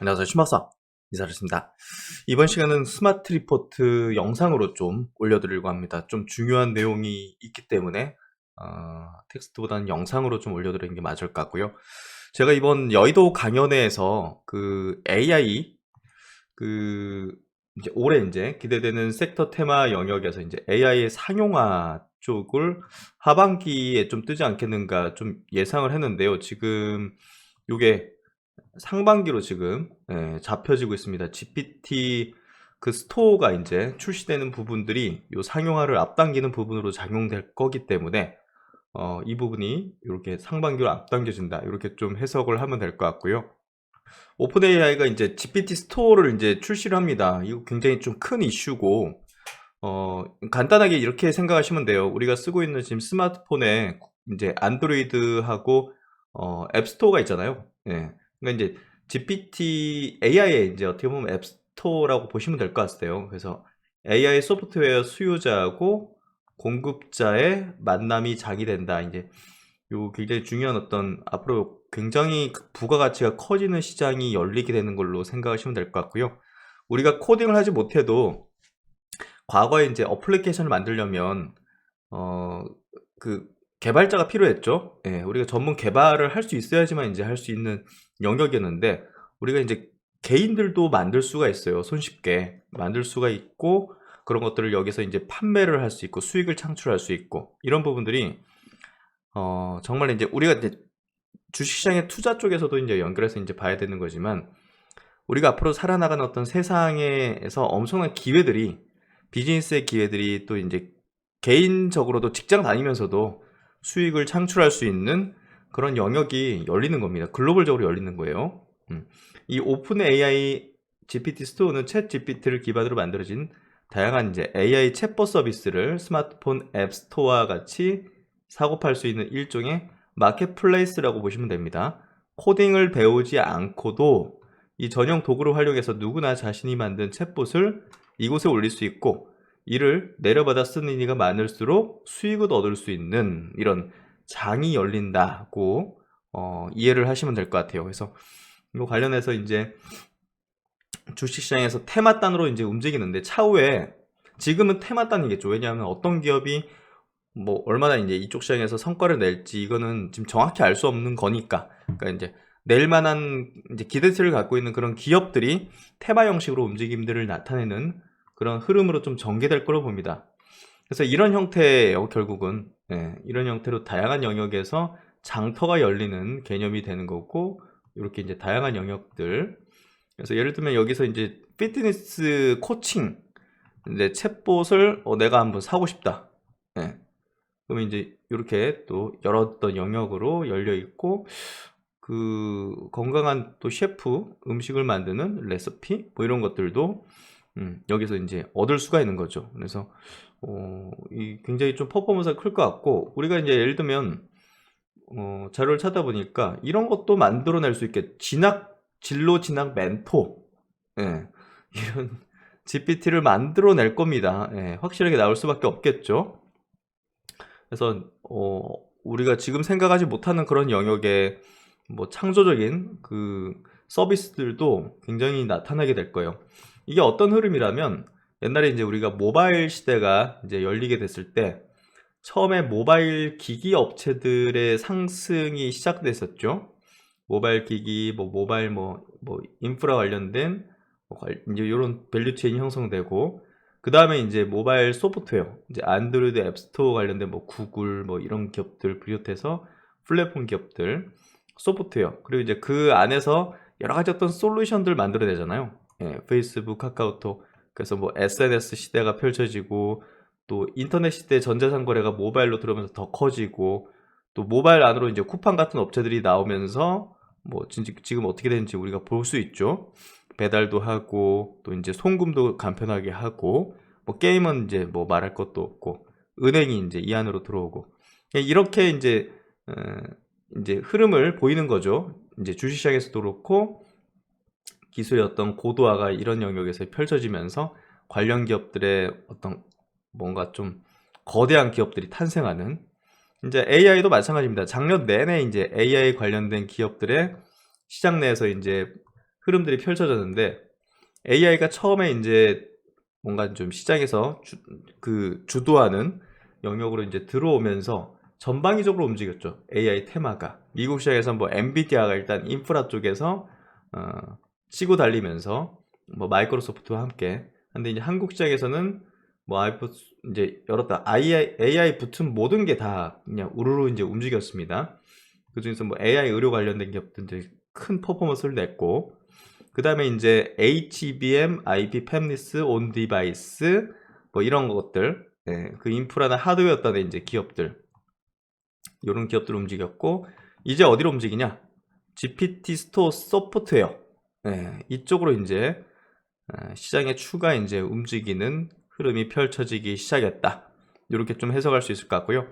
안녕하세요. 신박사 인사드렸습니다. 이번 시간은 스마트 리포트 영상으로 좀 올려드리려고 합니다. 좀 중요한 내용이 있기 때문에 텍스트보다는 영상으로 좀 올려드리는 게 맞을 것 같고요. 제가 이번 여의도 강연회에서 그 AI 이제 올해 이제 기대되는 섹터 테마 영역에서 이제 AI의 상용화 쪽을 하반기에 좀 뜨지 않겠는가 좀 예상을 했는데요. 지금 요게 상반기로 지금 잡혀지고 있습니다. GPT 그 스토어가 이제 출시되는 부분들이 요 상용화를 앞당기는 부분으로 작용될 거기 때문에 이 부분이 이렇게 상반기로 앞당겨진다. 이렇게 좀 해석을 하면 될 것 같고요. 오픈 AI가 이제 GPT 스토어를 이제 출시를 합니다. 이거 굉장히 좀 큰 이슈고 간단하게 이렇게 생각하시면 돼요. 우리가 쓰고 있는 지금 스마트폰에 이제 안드로이드하고 앱스토어가 있잖아요. 예. 그러니까 이제 GPT AI의 이제 어떻게 보면 앱스토어라고 보시면 될 것 같아요. 그래서 AI 소프트웨어 수요자하고 공급자의 만남이 장이 된다. 이제 요 굉장히 중요한 어떤 앞으로 굉장히 부가가치가 커지는 시장이 열리게 되는 걸로 생각하시면 될 것 같고요. 우리가 코딩을 하지 못해도 과거에 이제 어플리케이션을 만들려면 어 그 개발자가 필요했죠. 예. 우리가 전문 개발을 할 수 있어야지만 이제 할 수 있는 영역이었는데 우리가 이제 개인들도 만들 수가 있어요. 손쉽게 만들 수가 있고 그런 것들을 여기서 이제 판매를 할 수 있고 수익을 창출할 수 있고 이런 부분들이 정말 이제 우리가 이제 주식시장의 투자 쪽에서도 이제 연결해서 이제 봐야 되는 거지만 우리가 앞으로 살아나가는 어떤 세상에서 엄청난 기회들이 비즈니스의 기회들이 또 이제 개인적으로도 직장 다니면서도 수익을 창출할 수 있는 그런 영역이 열리는 겁니다. 글로벌적으로 열리는 거예요. 이 오픈 AI GPT 스토어는 챗 GPT를 기반으로 만들어진 다양한 이제 AI 챗봇 서비스를 스마트폰 앱 스토어와 같이 사고 팔 수 있는 일종의 마켓플레이스라고 보시면 됩니다. 코딩을 배우지 않고도 이 전용 도구를 활용해서 누구나 자신이 만든 챗봇을 이곳에 올릴 수 있고 이를 내려받아 쓰는 이가 많을수록 수익을 얻을 수 있는 이런 장이 열린다고 이해를 하시면 될 것 같아요. 그래서 이거 관련해서 이제 주식시장에서 테마단으로 이제 움직이는데 차후에 지금은 테마단이겠죠. 왜냐하면 어떤 기업이 뭐 얼마나 이제 이쪽 시장에서 성과를 낼지 이거는 지금 정확히 알 수 없는 거니까. 그러니까 이제 낼 만한 이제 기대치를 갖고 있는 그런 기업들이 테마 형식으로 움직임들을 나타내는 그런 흐름으로 좀 전개될 거로 봅니다. 그래서 이런 형태예요, 결국은. 예, 이런 형태로 다양한 영역에서 장터가 열리는 개념이 되는 거고, 이렇게 이제 다양한 영역들. 그래서 예를 들면 여기서 이제 피트니스 코칭, 이제 챗봇을 내가 한번 사고 싶다. 예. 그러면 이제 이렇게 또 여러 어떤 영역으로 열려 있고, 그 건강한 또 셰프 음식을 만드는 레시피 뭐 이런 것들도 여기서 이제 얻을 수가 있는 거죠. 그래서 이 굉장히 좀 퍼포먼스가 클 것 같고 우리가 이제 예를 들면 자료를 찾아보니까 이런 것도 만들어낼 수 있게 진로 진학 멘토 예, 이런 GPT를 만들어낼 겁니다. 예, 확실하게 나올 수밖에 없겠죠. 그래서 우리가 지금 생각하지 못하는 그런 영역에 뭐 창조적인 그 서비스들도 굉장히 나타나게 될 거예요. 이게 어떤 흐름이라면 옛날에 이제 우리가 모바일 시대가 이제 열리게 됐을 때 처음에 모바일 기기 업체들의 상승이 시작됐었죠. 모바일 기기, 뭐 모바일 뭐 인프라 관련된 이제 이런 밸류체인이 형성되고 그 다음에 이제 모바일 소프트웨어, 이제 안드로이드 앱스토어 관련된 뭐 구글 뭐 이런 기업들 비롯해서 플랫폼 기업들 소프트웨어 그리고 이제 그 안에서 여러 가지 어떤 솔루션들 만들어내잖아요. 예, 페이스북, 카카오톡 그래서 뭐 SNS 시대가 펼쳐지고 또 인터넷 시대 전자상 거래가 모바일로 들어오면서 더 커지고 또 모바일 안으로 이제 쿠팡 같은 업체들이 나오면서 뭐 지금 어떻게 되는지 우리가 볼 수 있죠. 배달도 하고 또 이제 송금도 간편하게 하고 뭐 게임은 이제 뭐 말할 것도 없고 은행이 이제 이 안으로 들어오고 이렇게 이제 흐름을 보이는 거죠. 이제 주식시장에서도 그렇고 기술의 어떤 고도화가 이런 영역에서 펼쳐지면서 관련 기업들의 어떤 뭔가 좀 거대한 기업들이 탄생하는 이제 AI도 마찬가지입니다. 작년 내내 이제 AI 관련된 기업들의 시장 내에서 이제 흐름들이 펼쳐졌는데 AI가 처음에 이제 뭔가 좀 시장에서 주도하는 영역으로 이제 들어오면서 전방위적으로 움직였죠. AI 테마가. 미국 시장에서 뭐 엔비디아가 일단 인프라 쪽에서 치고 달리면서 뭐 마이크로소프트와 함께. 근데 이제 한국 시장에서는 뭐 이제 열었다. AI 붙은 모든 게 다 그냥 우르르 이제 움직였습니다. 그 중에서 뭐 AI 의료 관련된 기업들이 큰 퍼포먼스를 냈고, 그 다음에 이제 HBM, IP, 팹리스, 온 디바이스 뭐 이런 것들, 그 인프라나 하드웨어 따는 이제 기업들, 이런 기업들 움직였고, 이제 어디로 움직이냐? GPT 스토어 소프트웨어, 이쪽으로 이제 시장에 추가 이제 움직이는 흐름이 펼쳐지기 시작했다. 이렇게 좀 해석할 수 있을 것 같고요.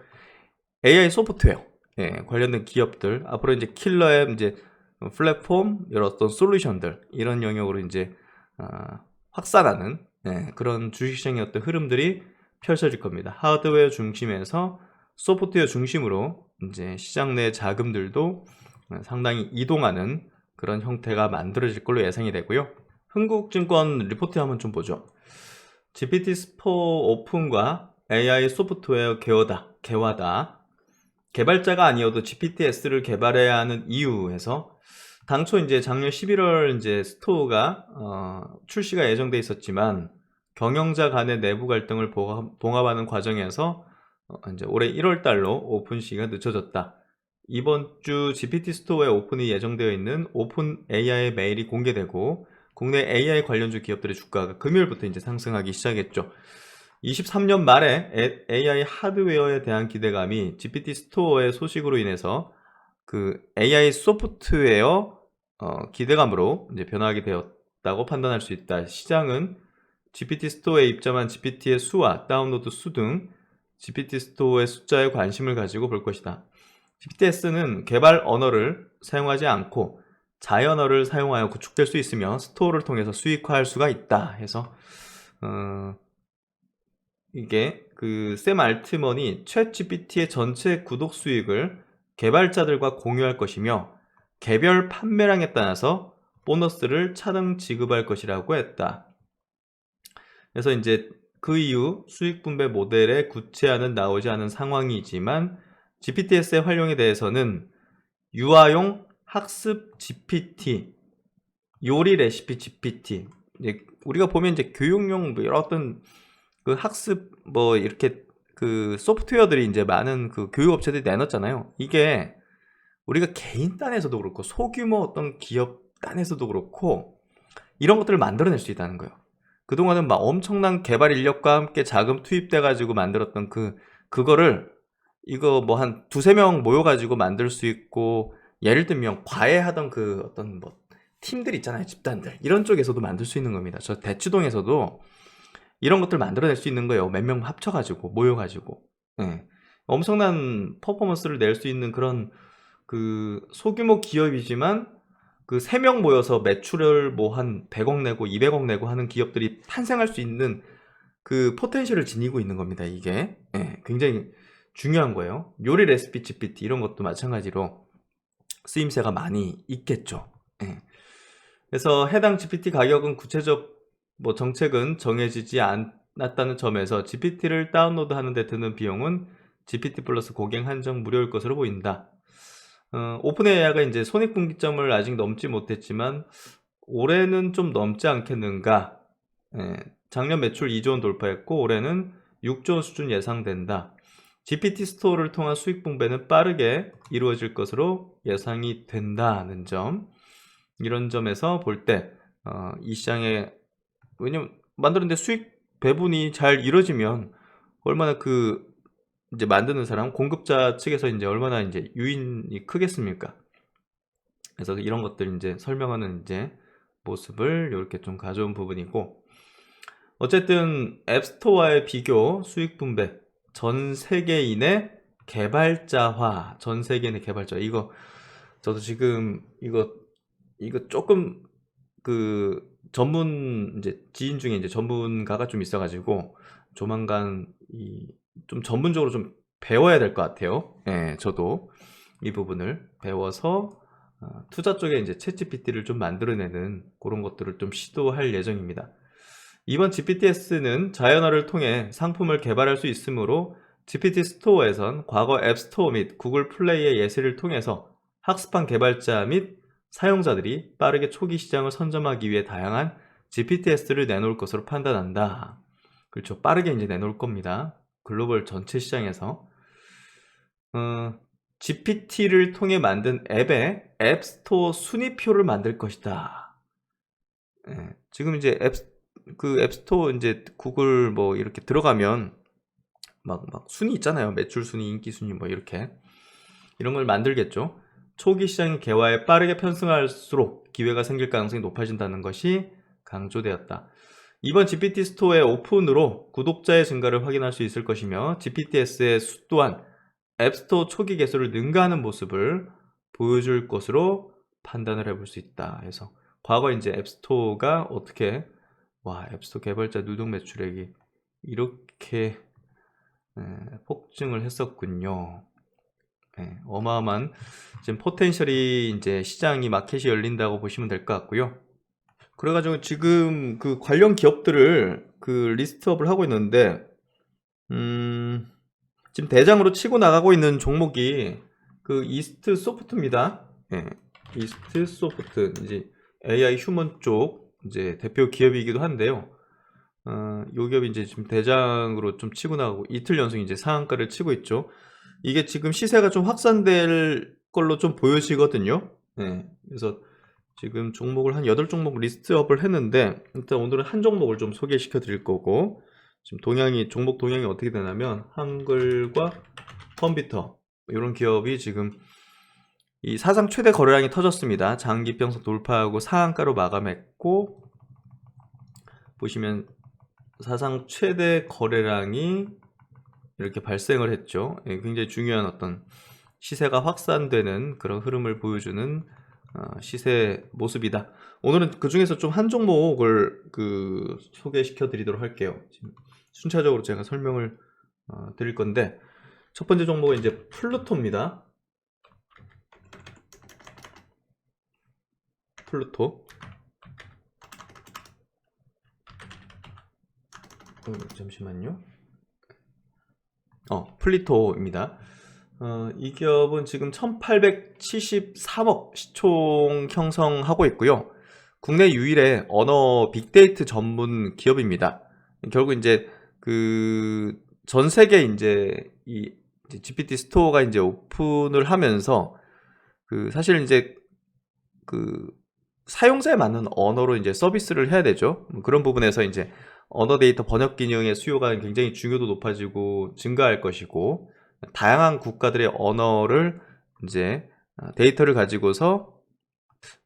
AI 소프트웨어 관련된 기업들 앞으로 이제 킬러앱 이제 플랫폼 여러 어떤 솔루션들 이런 영역으로 이제 확산하는 그런 주식시장의 어떤 흐름들이 펼쳐질 겁니다. 하드웨어 중심에서 소프트웨어 중심으로 이제 시장 내 자금들도 상당히 이동하는 그런 형태가 만들어질 걸로 예상이 되고요. 흥국증권 리포트 한번 좀 보죠. GPT 스토어 오픈과 AI 소프트웨어 개화다. 개발자가 아니어도 GPT-S를 개발해야 하는 이유에서 당초 이제 작년 11월 이제 스토어가 출시가 예정돼 있었지만 경영자 간의 내부 갈등을 봉합하는 과정에서 이제 올해 1월 달로 오픈 시기가 늦춰졌다. 이번 주 GPT 스토어에 오픈이 예정되어 있는 오픈 AI의 메일이 공개되고 국내 AI 관련주 기업들의 주가가 금요일부터 이제 상승하기 시작했죠. 23년 말에 AI 하드웨어에 대한 기대감이 GPT 스토어의 소식으로 인해서 그 AI 소프트웨어 기대감으로 이제 변화하게 되었다고 판단할 수 있다. 시장은 GPT 스토어에 입점한 GPT의 수와 다운로드 수 등 GPT 스토어의 숫자에 관심을 가지고 볼 것이다. GPT-S는 개발 언어를 사용하지 않고 자연어를 사용하여 구축될 수 있으며 스토어를 통해서 수익화할 수가 있다 해서 이게 샘 알트먼이 챗 GPT의 전체 구독 수익을 개발자들과 공유할 것이며 개별 판매량에 따라서 보너스를 차등 지급할 것이라고 했다. 그래서 이제 그 이후 수익 분배 모델의 구체화는 나오지 않은 상황이지만 GPT-S의 활용에 대해서는 유아용 학습 GPT, 요리 레시피 GPT, 이제 우리가 보면 이제 교육용 뭐 여러 어떤 그 학습 뭐 이렇게 그 소프트웨어들이 이제 많은 그 교육업체들이 내놨잖아요. 이게 우리가 개인 단에서도 그렇고 소규모 어떤 기업 단에서도 그렇고 이런 것들을 만들어낼 수 있다는 거예요. 그동안은 막 엄청난 개발 인력과 함께 자금 투입돼 가지고 만들었던 그거를 이거 뭐 한 두세 명 모여가지고 만들 수 있고, 예를 들면 과외하던 그 어떤 뭐 팀들 있잖아요. 집단들 이런 쪽에서도 만들 수 있는 겁니다. 저 대치동에서도 이런 것들 만들어낼 수 있는 거예요. 몇 명 합쳐가지고 모여가지고 엄청난 퍼포먼스를 낼 수 있는 그런 그 소규모 기업이지만 그 3명 모여서 매출을 뭐 한 100억 내고 200억 내고 하는 기업들이 탄생할 수 있는 그 포텐셜을 지니고 있는 겁니다. 이게 굉장히 중요한 거예요. 요리 레시피 GPT 이런 것도 마찬가지로 쓰임새가 많이 있겠죠. 그래서 해당 GPT 가격은 구체적 뭐 정책은 정해지지 않았다는 점에서 GPT를 다운로드 하는 데 드는 비용은 GPT 플러스 고객 한정 무료일 것으로 보인다. 오픈 AI가 이제 손익분기점을 아직 넘지 못했지만 올해는 좀 넘지 않겠는가. 작년 매출 2조 원 돌파했고 올해는 6조 원 수준 예상된다. GPT 스토어를 통한 수익 분배는 빠르게 이루어질 것으로 예상이 된다는 점, 이런 점에서 볼 때 이 시장에, 왜냐면 만드는데 수익 배분이 잘 이루어지면 얼마나 이제 만드는 사람, 공급자 측에서 이제 얼마나 이제 유인이 크겠습니까? 그래서 이런 것들 이제 설명하는 이제 모습을 이렇게 좀 가져온 부분이고, 어쨌든 앱스토어와의 비교 수익 분배, 전 세계인의 개발자화, 전 세계인의 개발자, 이거 저도 지금 이거 조금 전문 이제 지인 중에 이제 전문가가 좀 있어가지고 조만간 좀 전문적으로 좀 배워야 될 것 같아요. 저도 이 부분을 배워서 투자 쪽에 이제 챗GPT를 좀 만들어내는 그런 것들을 좀 시도할 예정입니다. 이번 GPTS는 자연어를 통해 상품을 개발할 수 있으므로 GPT 스토어에선 과거 앱스토어 및 구글 플레이의 예시를 통해서 학습한 개발자 및 사용자들이 빠르게 초기 시장을 선점하기 위해 다양한 GPTS를 내놓을 것으로 판단한다. 그렇죠. 빠르게 이제 내놓을 겁니다. 글로벌 전체 시장에서. GPT를 통해 만든 앱에 앱스토어 순위표를 만들 것이다. 예, 지금 이제 앱스토어 이제 구글 뭐 이렇게 들어가면 막 순위 있잖아요. 매출 순위, 인기 순위 뭐 이렇게. 이런 걸 만들겠죠. 초기 시장 개화에 빠르게 편승할수록 기회가 생길 가능성이 높아진다는 것이 강조되었다. 이번 GPT 스토어의 오픈으로 구독자의 증가를 확인할 수 있을 것이며 GPTS의 수 또한 앱스토어 초기 개수를 능가하는 모습을 보여줄 것으로 판단을 해볼 수 있다. 그래서 과거 이제 앱스토어가 어떻게 앱스토어 개발자 누적 매출액이 이렇게 폭증을 했었군요. 어마어마한 지금 포텐셜이 이제 시장이 마켓이 열린다고 보시면 될 것 같고요. 그래가지고 지금 그 관련 기업들을 그 리스트업을 하고 있는데 지금 대장으로 치고 나가고 있는 종목이 그 이스트 소프트입니다. 이스트 소프트 이제 AI 휴먼 쪽 이제 대표 기업이기도 한데요. 요 기업이 이제 지금 대장으로 좀 치고 나가고 이틀 연속 이제 상한가를 치고 있죠. 이게 지금 시세가 좀 확산될 걸로 좀 보여지거든요. 그래서 지금 종목을 한 8종목 리스트업을 했는데 일단 오늘은 한 종목을 좀 소개시켜 드릴 거고 지금 종목 동향이 어떻게 되냐면 한글과 컴퓨터 이런 기업이 지금 이 사상 최대 거래량이 터졌습니다. 장기평선 돌파하고 상한가로 마감했고 보시면 사상 최대 거래량이 이렇게 발생을 했죠. 굉장히 중요한 어떤 시세가 확산되는 그런 흐름을 보여주는 시세 모습이다. 오늘은 그 중에서 좀 한 종목을 소개시켜 드리도록 할게요. 지금 순차적으로 제가 설명을 드릴 건데 첫 번째 종목은 이제 플루토입니다. 플루토. 잠시만요. 플리토입니다. 이 기업은 지금 1873억 시총 형성하고 있고요. 국내 유일의 언어 빅데이터 전문 기업입니다. 결국 이제 전 세계 이제 이 GPT 스토어가 이제 오픈을 하면서 사실 이제 사용자에 맞는 언어로 이제 서비스를 해야 되죠. 그런 부분에서 이제 언어 데이터 번역 기능의 수요가 굉장히 중요도 높아지고 증가할 것이고 다양한 국가들의 언어를 이제 데이터를 가지고서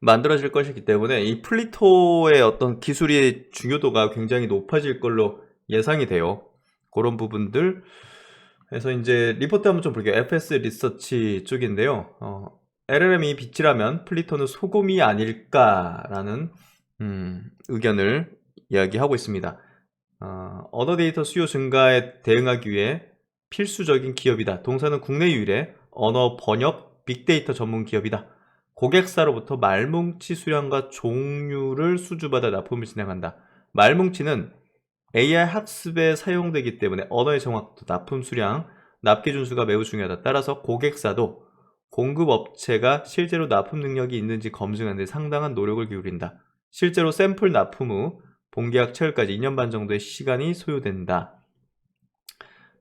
만들어질 것이기 때문에 이 플리토의 어떤 기술의 중요도가 굉장히 높아질 걸로 예상이 돼요. 그런 부분들 그래서 이제 리포트 한번 좀 볼게요. FS 리서치 쪽인데요. LLM이 빛이라면 플리토는 소금이 아닐까라는 의견을 이야기하고 있습니다. 언어 데이터 수요 증가에 대응하기 위해 필수적인 기업이다. 동사는 국내 유일의 언어 번역 빅데이터 전문 기업이다. 고객사로부터 말뭉치 수량과 종류를 수주받아 납품을 진행한다. 말뭉치는 AI 학습에 사용되기 때문에 언어의 정확도, 납품 수량, 납기 준수가 매우 중요하다. 따라서 고객사도 공급업체가 실제로 납품 능력이 있는지 검증하는 데 상당한 노력을 기울인다. 실제로 샘플 납품 후 본계약 체결까지 2년 반 정도의 시간이 소요된다.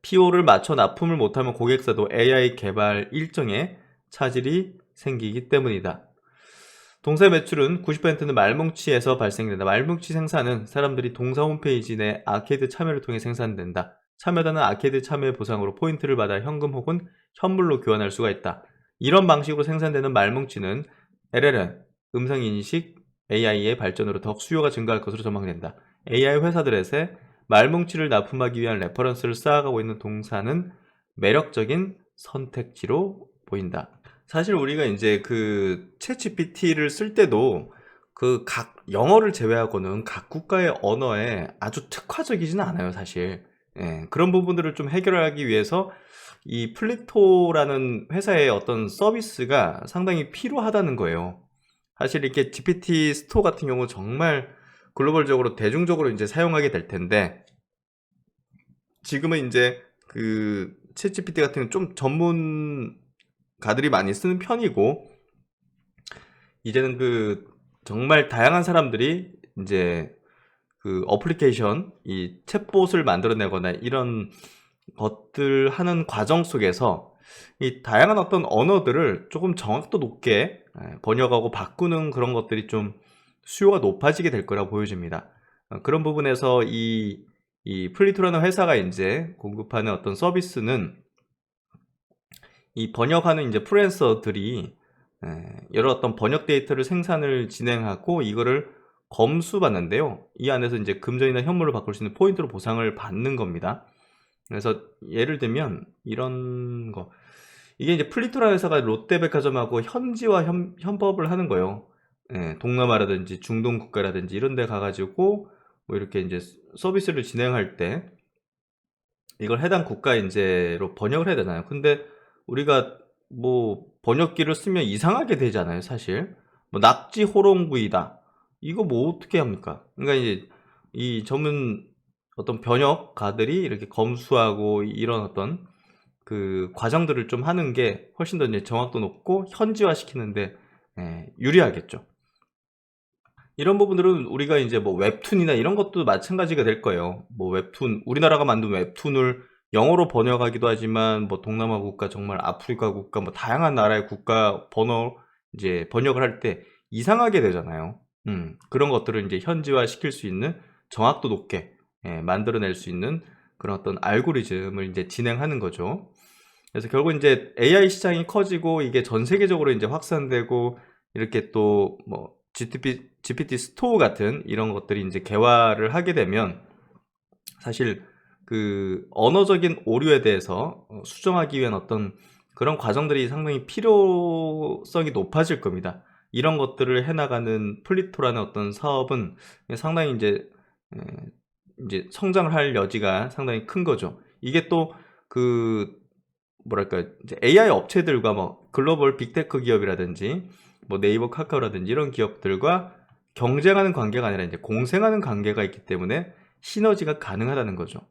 PO를 맞춰 납품을 못하면 고객사도 AI 개발 일정에 차질이 생기기 때문이다. 동사 매출은 90%는 말뭉치에서 발생된다. 말뭉치 생산은 사람들이 동사 홈페이지 내 아케이드 참여를 통해 생산된다. 참여자는 아케이드 참여 보상으로 포인트를 받아 현금 혹은 현물로 교환할 수가 있다. 이런 방식으로 생산되는 말뭉치는 LLM, 음성인식 AI의 발전으로 더욱 수요가 증가할 것으로 전망된다. AI 회사들에게 말뭉치를 납품하기 위한 레퍼런스를 쌓아가고 있는 동사는 매력적인 선택지로 보인다. 사실 우리가 이제 챗GPT를 쓸 때도 영어를 제외하고는 각 국가의 언어에 아주 특화적이지는 않아요, 사실. 그런 부분들을 좀 해결하기 위해서 이 플리토라는 회사의 어떤 서비스가 상당히 필요하다는 거예요. 사실 이렇게 GPT 스토어 같은 경우 정말 글로벌적으로 대중적으로 이제 사용하게 될 텐데, 지금은 이제 그 챗GPT 같은 경우는 좀 전문가들이 많이 쓰는 편이고, 이제는 그 정말 다양한 사람들이 이제 그 어플리케이션, 이 챗봇을 만들어내거나 이런 것들 하는 과정 속에서 이 다양한 어떤 언어들을 조금 정확도 높게 번역하고 바꾸는 그런 것들이 좀 수요가 높아지게 될 거라고 보여집니다. 그런 부분에서 이 플리토라는 회사가 이제 공급하는 어떤 서비스는 이 번역하는 이제 프리랜서들이 여러 어떤 번역 데이터를 생산을 진행하고 이거를 검수받는데요. 이 안에서 이제 금전이나 현물을 바꿀 수 있는 포인트로 보상을 받는 겁니다. 그래서 예를 들면 이런 거, 이게 이제 플리토라는 회사가 롯데백화점하고 현지화 협업을 하는 거예요. 동남아라든지 중동 국가라든지 이런 데 가가지고 뭐 이렇게 이제 서비스를 진행할 때 이걸 해당 국가 이제로 번역을 해야 되잖아요. 근데 우리가 뭐 번역기를 쓰면 이상하게 되잖아요, 사실. 뭐 낙지 호롱구이다. 이거 뭐 어떻게 합니까? 그러니까 이제 이 전문 어떤 번역가들이 이렇게 검수하고 이런 어떤 그 과정들을 좀 하는 게 훨씬 더 이제 정확도 높고 현지화 시키는데 유리하겠죠. 이런 부분들은 우리가 이제 뭐 웹툰이나 이런 것도 마찬가지가 될 거예요. 뭐 웹툰, 우리나라가 만든 웹툰을 영어로 번역하기도 하지만 뭐 동남아 국가, 정말 아프리카 국가, 뭐 다양한 나라의 국가 번호 이제 번역을 할 때 이상하게 되잖아요. 그런 것들을 이제 현지화 시킬 수 있는 정확도 높게 만들어낼 수 있는 그런 어떤 알고리즘을 이제 진행하는 거죠. 그래서 결국 이제 AI 시장이 커지고 이게 전 세계적으로 이제 확산되고 이렇게 또 뭐 GPT 스토어 같은 이런 것들이 이제 개화를 하게 되면 사실 그 언어적인 오류에 대해서 수정하기 위한 어떤 그런 과정들이 상당히 필요성이 높아질 겁니다. 이런 것들을 해나가는 플리토라는 어떤 사업은 상당히 이제 성장을 할 여지가 상당히 큰 거죠. 이게 또 그 뭐랄까 이제 AI 업체들과 뭐 글로벌 빅테크 기업이라든지 뭐 네이버 카카오라든지 이런 기업들과 경쟁하는 관계가 아니라 이제 공생하는 관계가 있기 때문에 시너지가 가능하다는 거죠.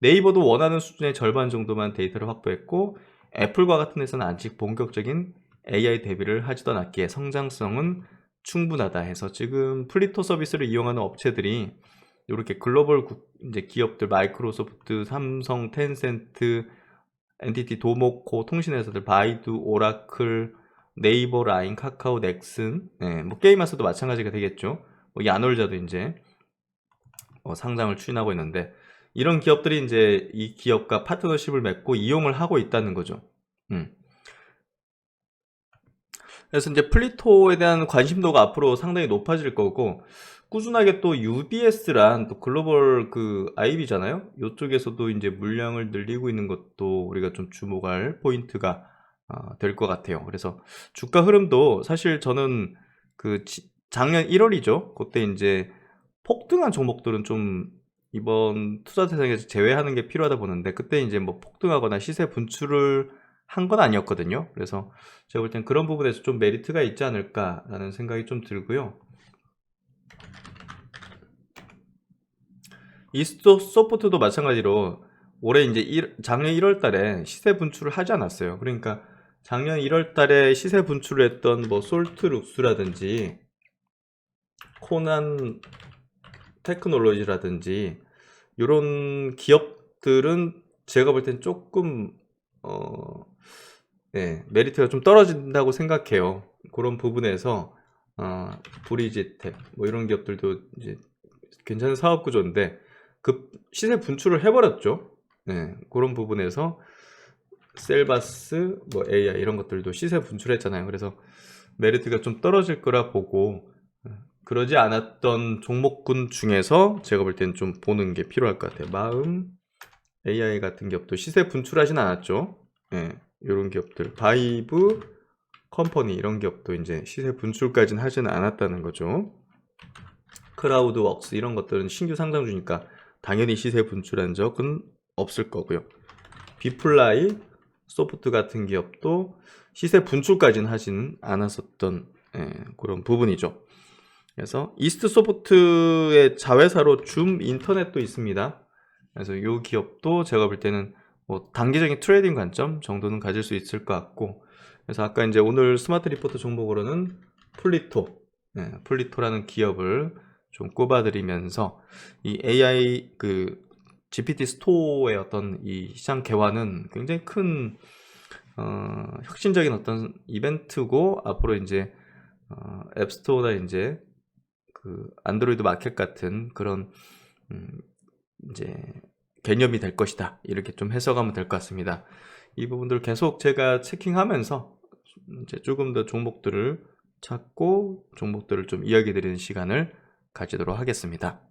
네이버도 원하는 수준의 절반 정도만 데이터를 확보했고 애플과 같은 데서는 아직 본격적인 AI 대비를 하지도 않았기에 성장성은 충분하다 해서 지금 플리토 서비스를 이용하는 업체들이 이렇게 글로벌 이제 기업들 마이크로소프트, 삼성, 텐센트, NTT 도모코, 통신회사들 바이두, 오라클, 네이버, 라인, 카카오, 넥슨, 뭐 게임하서도 마찬가지가 되겠죠. 뭐 야놀자도 이제 상장을 추진하고 있는데 이런 기업들이 이제 이 기업과 파트너십을 맺고 이용을 하고 있다는 거죠. 그래서 이제 플리토에 대한 관심도가 앞으로 상당히 높아질 거고 꾸준하게 또 UBS란 또 글로벌 그 IB잖아요. 이쪽에서도 이제 물량을 늘리고 있는 것도 우리가 좀 주목할 포인트가 될 것 같아요. 그래서 주가 흐름도 사실 저는 그 작년 1월이죠. 그때 이제 폭등한 종목들은 좀 이번 투자 대상에서 제외하는 게 필요하다 보는데 그때 이제 뭐 폭등하거나 시세 분출을 한 건 아니었거든요. 그래서 제가 볼 땐 그런 부분에서 좀 메리트가 있지 않을까라는 생각이 좀 들고요. 이스토 소프트도 마찬가지로 올해 이제 작년 1월 달에 시세 분출을 하지 않았어요. 그러니까 작년 1월 달에 시세 분출을 했던 뭐 솔트룩스라든지 코난 테크놀로지라든지 이런 기업들은 제가 볼 땐 조금 메리트가 좀 떨어진다고 생각해요. 그런 부분에서 브리지텍 뭐 이런 기업들도 이제 괜찮은 사업 구조인데 그 시세 분출을 해버렸죠. 그런 부분에서 셀바스, 뭐 AI 이런 것들도 시세 분출했잖아요. 그래서 메리트가 좀 떨어질 거라 보고 그러지 않았던 종목군 중에서 제가 볼 때는 좀 보는 게 필요할 것 같아요. 마음, AI 같은 기업도 시세 분출하진 않았죠. 이런 기업들, 바이브, 컴퍼니 이런 기업도 이제 시세 분출까지는 하지는 않았다는 거죠. 크라우드웍스 이런 것들은 신규 상장 주니까 당연히 시세 분출한 적은 없을 거고요. 비플라이, 소프트 같은 기업도 시세 분출까지는 하지는 않았었던 그런 부분이죠. 그래서 이스트 소프트의 자회사로 줌 인터넷도 있습니다. 그래서 이 기업도 제가 볼 때는 뭐 단기적인 트레이딩 관점 정도는 가질 수 있을 것 같고, 그래서 아까 이제 오늘 스마트 리포트 종목으로는 플리토라는 기업을 좀 꼽아드리면서 이 AI 그 GPT 스토어의 어떤 이 시장 개화는 굉장히 큰 혁신적인 어떤 이벤트고, 앞으로 이제 앱스토어나 이제 그 안드로이드 마켓 같은 그런 이제 개념이 될 것이다, 이렇게 좀 해석하면 될 것 같습니다. 이 부분들 계속 제가 체킹하면서 이제 조금 더 종목들을 찾고 종목들을 좀 이야기 드리는 시간을 가지도록 하겠습니다.